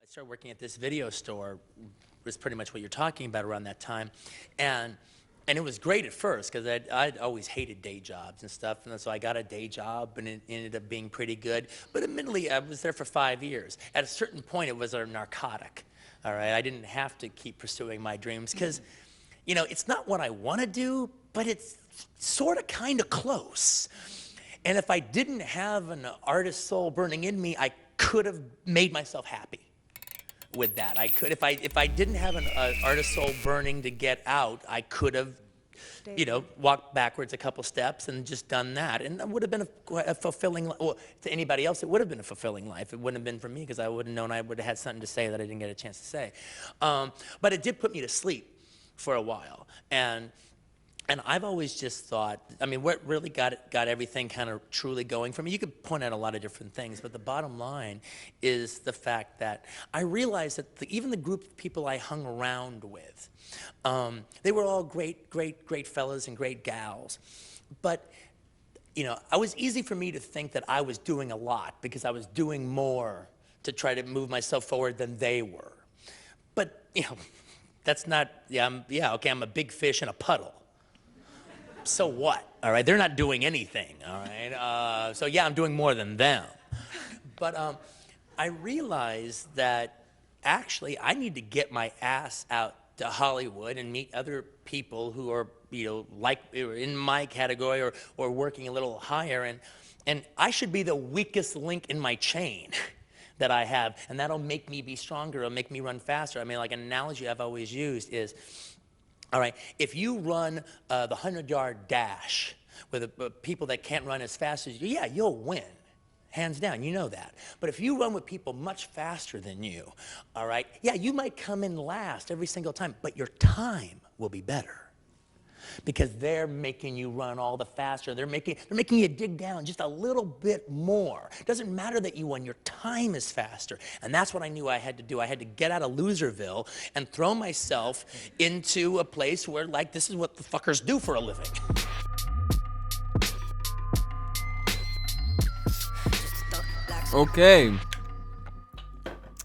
started working at this video store, was pretty much what you're talking about around that time. And it was great at first because I'd always hated day jobs and stuff. And so I got a day job and it ended up being pretty good. But admittedly, I was there for 5 years. At a certain point, it was a narcotic. All right, I didn't have to keep pursuing my dreams because, you know, it's not what I want to do, but it's sort of kind of close. And if I didn't have an artist soul burning in me, I could have made myself happy with that. I could, if I didn't have an artist soul burning to get out, I could have, you know, walked backwards a couple steps and just done that. And that would have been a fulfilling, well, to anybody else, it would have been a fulfilling life. It wouldn't have been for me because I would have known I would have had something to say that I didn't get a chance to say. But it did put me to sleep for a while. And I've always just thought, I mean, what really got everything kind of truly going for me, you could point out a lot of different things, but the bottom line is the fact that I realized that even the group of people I hung around with, they were all great fellas and great gals. But, you know, it was easy for me to think that I was doing a lot because I was doing more to try to move myself forward than they were. But, you know, that's not, okay, I'm a big fish in a puddle. So what, all right? They're not doing anything, all right? So yeah, I'm doing more than them. But I realized that actually I need to get my ass out to Hollywood and meet other people who are, you know, like in my category or working a little higher. And I should be the weakest link in my chain that I have. And that'll make me be stronger. It'll make me run faster. I mean, like an analogy I've always used is, all right, if you run the 100-yard dash with people that can't run as fast as you, yeah, you'll win, hands down, you know that. But if you run with people much faster than you, all right, yeah, you might come in last every single time, but your time will be better because they're making you run all the faster. They're making you dig down just a little bit more. It doesn't matter that you won, your time is faster. And that's what I knew I had to do. I had to get out of Loserville and throw myself into a place where, like, this is what the fuckers do for a living. Okay.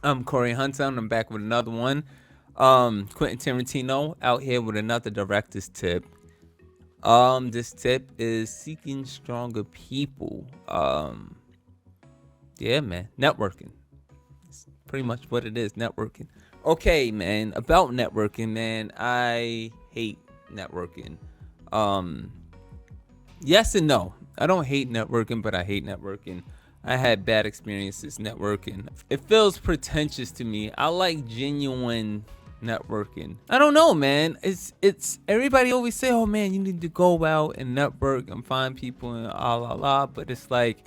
I'm Corey Hunter, and I'm back with another one. Quentin Tarantino out here with another director's tip. This tip is seeking stronger people. Yeah, man, networking. It's pretty much what it is, networking. Okay, man, about networking, man, I hate networking. Yes and no. I don't hate networking, but I hate networking. I had bad experiences networking. It feels pretentious to me. I like genuine networking. I don't know, man. It's everybody always say, oh man, you need to go out and network and find people and but it's like,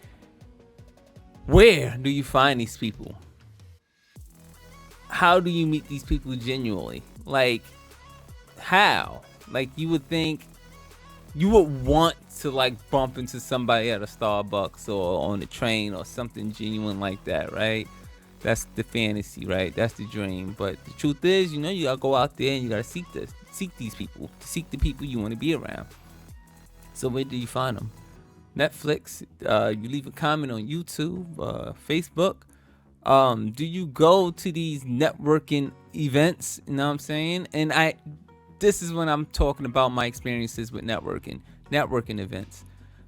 where do you find these people? How do you meet these people genuinely? Like, how? Like, you would think you would want to like bump into somebody at a Starbucks or on the train or something genuine like that, right? That's the fantasy, right? That's the dream. But the truth is, you know, you gotta go out there and you gotta seek these people, seek the people you want to be around. So where do you find them? Netflix. You leave a comment on YouTube, Facebook. Do you go to these networking events? You know what I'm saying? And this is when I'm talking about my experiences with networking events.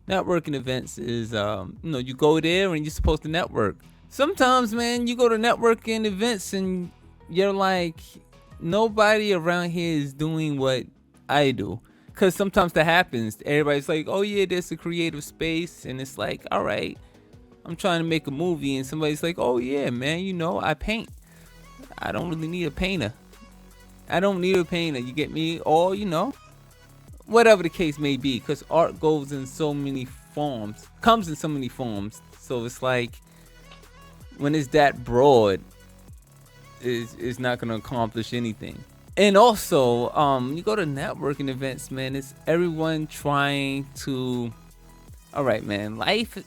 Networking events is, you know, you go there and you're supposed to network. Sometimes, man, you go to networking events and you're like, nobody around here is doing what I do. Because sometimes that happens. Everybody's like, oh yeah, there's a creative space. And it's like, all right, I'm trying to make a movie. And somebody's like, oh yeah, man, you know, I paint. I don't really need a painter. You get me? Or, you know, whatever the case may be. Because art comes in so many forms. So it's like, when it's that broad, is not going to accomplish anything. And also, you go to networking events, man, it's everyone trying to, all right, man, life,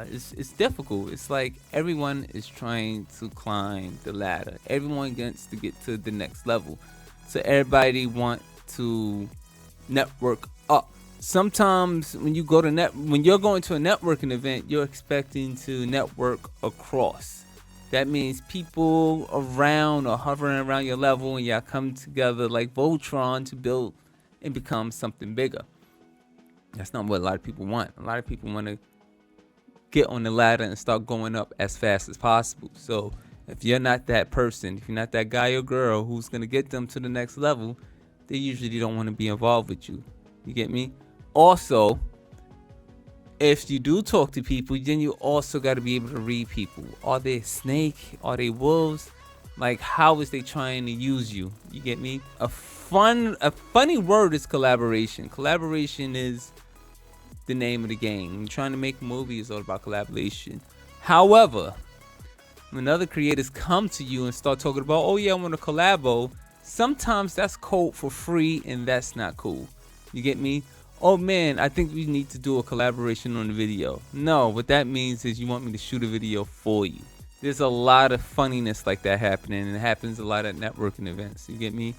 it's difficult. It's like everyone is trying to climb the ladder. Everyone wants to get to the next level. So everybody want to network up. Sometimes when you're going to a networking event, you're expecting to network across. That means people around or hovering around your level, and y'all come together like Voltron to build and become something bigger. That's not what a lot of people want. A lot of people want to get on the ladder and start going up as fast as possible. So if you're not that person, if you're not that guy or girl who's going to get them to the next level, they usually don't want to be involved with you. You get me? Also, if you do talk to people, then you also got to be able to read people. Are they a snake? Are they wolves? Like, how is they trying to use you? You get me? A funny word is collaboration. Collaboration is the name of the game. When you're trying to make a movie, it's all about collaboration. However, when other creators come to you and start talking about, oh yeah, I want to collabo, sometimes that's code for free, and that's not cool. You get me? Oh man, I think we need to do a collaboration on the video. No, what that means is you want me to shoot a video for you. There's a lot of funniness like that happening, and it happens a lot at networking events. You get me?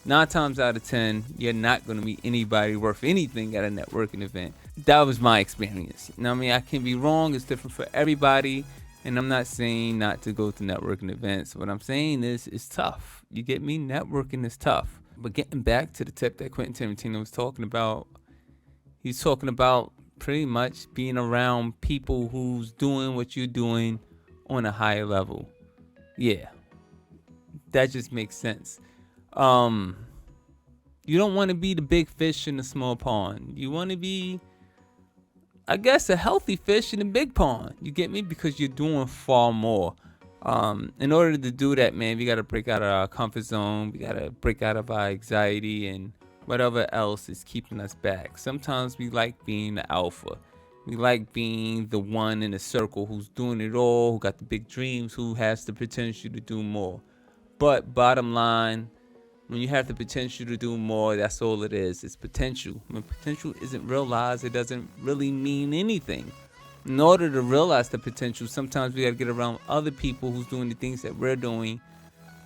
9 times out of 10, you're not going to meet anybody worth anything at a networking event. That was my experience. You know what I mean? I can be wrong. It's different for everybody. And I'm not saying not to go to networking events. What I'm saying is it's tough. You get me? Networking is tough. But getting back to the tip that Quentin Tarantino was talking about, he's talking about pretty much being around people who's doing what you're doing on a higher level. Yeah, that just makes sense. You don't want to be the big fish in the small pond. You want to be, I guess, a healthy fish in a big pond. You get me? Because you're doing far more. In order to do that, man, we got to break out of our comfort zone. We got to break out of our anxiety and whatever else is keeping us back. Sometimes we like being the alpha. We like being the one in the circle who's doing it all, who got the big dreams, who has the potential to do more. But bottom line, when you have the potential to do more, that's all it is. It's potential. When potential isn't realized, it doesn't really mean anything. In order to realize the potential, sometimes we got to get around other people who's doing the things that we're doing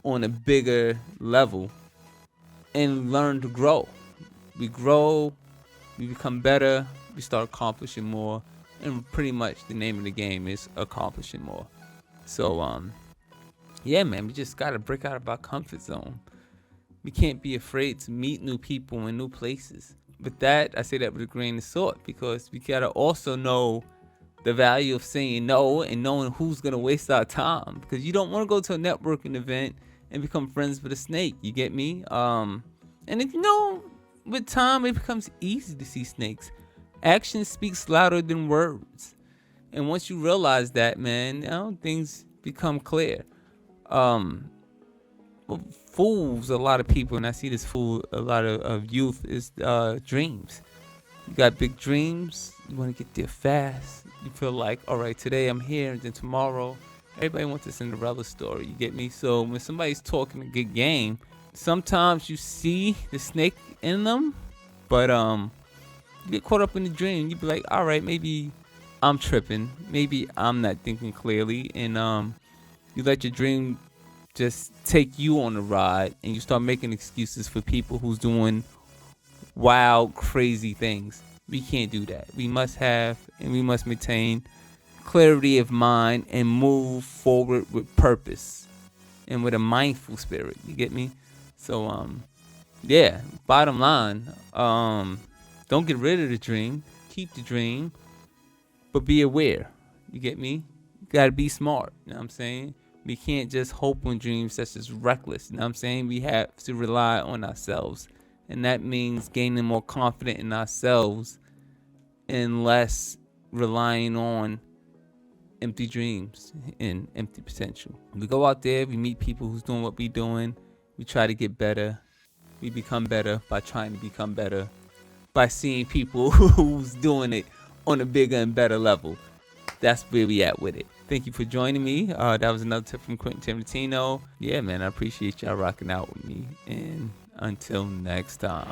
on a bigger level and learn to grow. We grow, we become better, we start accomplishing more, and pretty much the name of the game is accomplishing more. So, yeah, man, we just got to break out of our comfort zone. We can't be afraid to meet new people in new places. But that, I say that with a grain of salt, because we got to also know the value of saying no and knowing who's going to waste our time. Because you don't want to go to a networking event and become friends with a snake. You get me? And if you know, with time, it becomes easy to see snakes. Action speaks louder than words. And once you realize that, man, you know, things become clear. Fools a lot of people, and I see this fool a lot of youth, is dreams. You got big dreams, you want to get there fast. You feel like, all right, today I'm here, and then tomorrow, everybody wants a Cinderella story. You get me? So when somebody's talking a good game, sometimes you see the snake in them, but you get caught up in the dream. You be like, all right, maybe I'm tripping, maybe I'm not thinking clearly, and you let your dream just take you on the ride, and you start making excuses for people who's doing wild, crazy things. We can't do that. We must have and we must maintain clarity of mind and move forward with purpose and with a mindful spirit. You get me? So yeah, bottom line, don't get rid of the dream. Keep the dream, but be aware. You get me? You gotta be smart. You know what I'm saying? We can't just hope on dreams that's just reckless. You know what I'm saying? We have to rely on ourselves. And that means gaining more confidence in ourselves and less relying on empty dreams and empty potential. We go out there, we meet people who's doing what we're doing. We try to get better. We become better by trying to become better. By seeing people who's doing it on a bigger and better level. That's where we at with it. Thank you for joining me. That was another tip from Quentin Tarantino. Yeah, man, I appreciate y'all rocking out with me. And until next time.